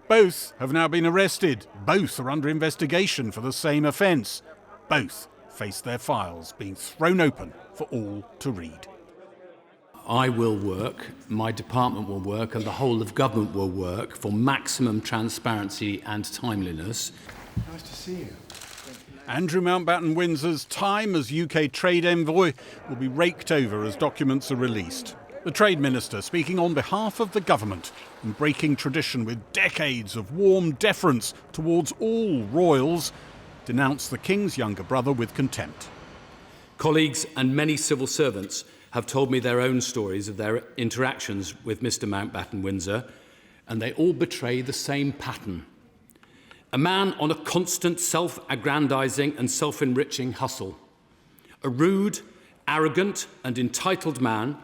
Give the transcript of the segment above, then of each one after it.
Both have now been arrested. Both are under investigation for the same offence. Both face their files being thrown open for all to read. I will work, my department will work, and the whole of government will work for maximum transparency and timeliness. Nice to see you. Andrew Mountbatten-Windsor's time as UK trade envoy will be raked over as documents are released. The Trade Minister, speaking on behalf of the government and breaking tradition with decades of warm deference towards all royals, denounced the King's younger brother with contempt. Colleagues and many civil servants have told me their own stories of their interactions with Mr. Mountbatten-Windsor, and they all betray the same pattern. A man on a constant self-aggrandising and self-enriching hustle. A rude, arrogant and entitled man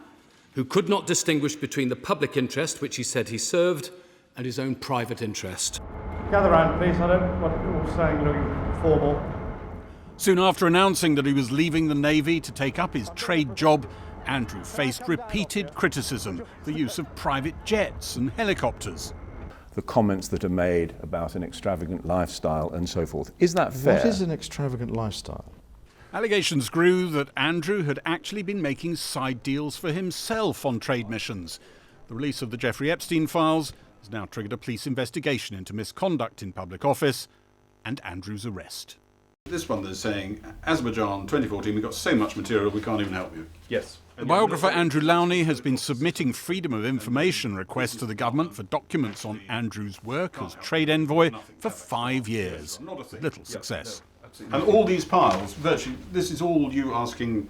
who could not distinguish between the public interest, which he said he served, and his own private interest. Gather round, please. I don't want it all saying looking formal. Soon after announcing that he was leaving the Navy to take up his trade job, Andrew faced repeated criticism for use of private jets and helicopters. The comments that are made about an extravagant lifestyle and so forth. Is that fair? What is an extravagant lifestyle? Allegations grew that Andrew had actually been making side deals for himself on trade missions. The release of the Jeffrey Epstein files has now triggered a police investigation into misconduct in public office and Andrew's arrest. This one is saying, Azerbaijan 2014, we've got so much material we can't even help you. Yes. The biographer Andrew Lowney has been submitting freedom of information requests to the government for documents on Andrew's work as trade envoy for 5 years. Little success. And all these piles, virtually, this is all you asking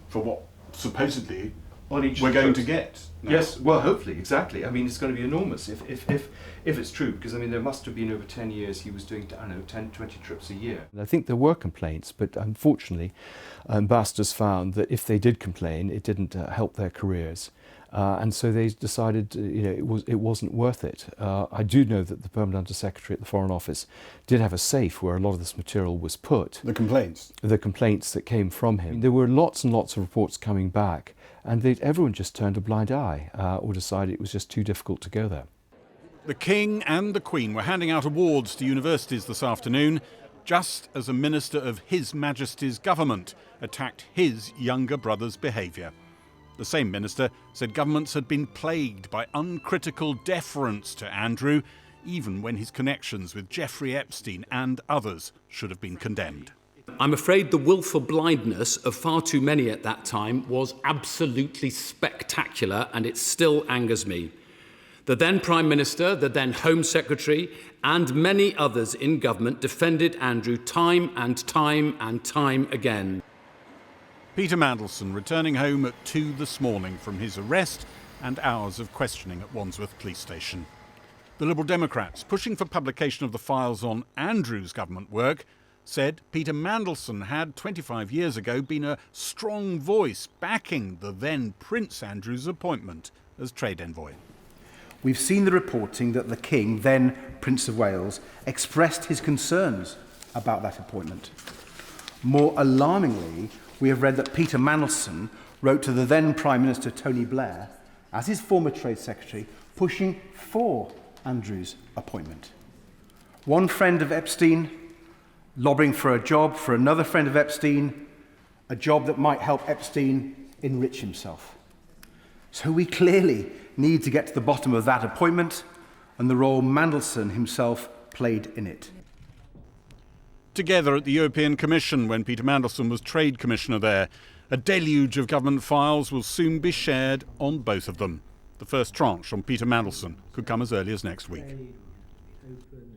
for what supposedly we're going to get now. Yes, well, hopefully, exactly. I mean, it's going to be enormous if it's true, because I mean, there must have been over 10 years he was doing, I don't know, 10, 20 trips a year. I think there were complaints, but unfortunately, ambassadors found that if they did complain, it didn't help their careers. And so they decided, it wasn't worth it. I do know that the Permanent Under-Secretary at the Foreign Office did have a safe where a lot of this material was put. The complaints? The complaints that came from him. There were lots and lots of reports coming back, and everyone just turned a blind eye or decided it was just too difficult to go there. The King and the Queen were handing out awards to universities this afternoon, just as a minister of His Majesty's government attacked his younger brother's behaviour. The same minister said governments had been plagued by uncritical deference to Andrew, even when his connections with Jeffrey Epstein and others should have been condemned. I'm afraid the willful blindness of far too many at that time was absolutely spectacular, and it still angers me. The then Prime Minister, the then Home Secretary, and many others in government defended Andrew time and time and time again. Peter Mandelson returning home at 2 this morning from his arrest and hours of questioning at Wandsworth Police Station. The Liberal Democrats, pushing for publication of the files on Andrew's government work, said Peter Mandelson had 25 years ago been a strong voice backing the then Prince Andrew's appointment as trade envoy. We've seen the reporting that the King, then Prince of Wales, expressed his concerns about that appointment. More alarmingly, we have read that Peter Mandelson wrote to the then Prime Minister Tony Blair, as his former Trade Secretary, pushing for Andrew's appointment. One friend of Epstein lobbying for a job for another friend of Epstein, a job that might help Epstein enrich himself. So we clearly need to get to the bottom of that appointment and the role Mandelson himself played in it. Together at the European Commission when Peter Mandelson was Trade Commissioner there, a deluge of government files will soon be shared on both of them. The first tranche on Peter Mandelson could come as early as next week.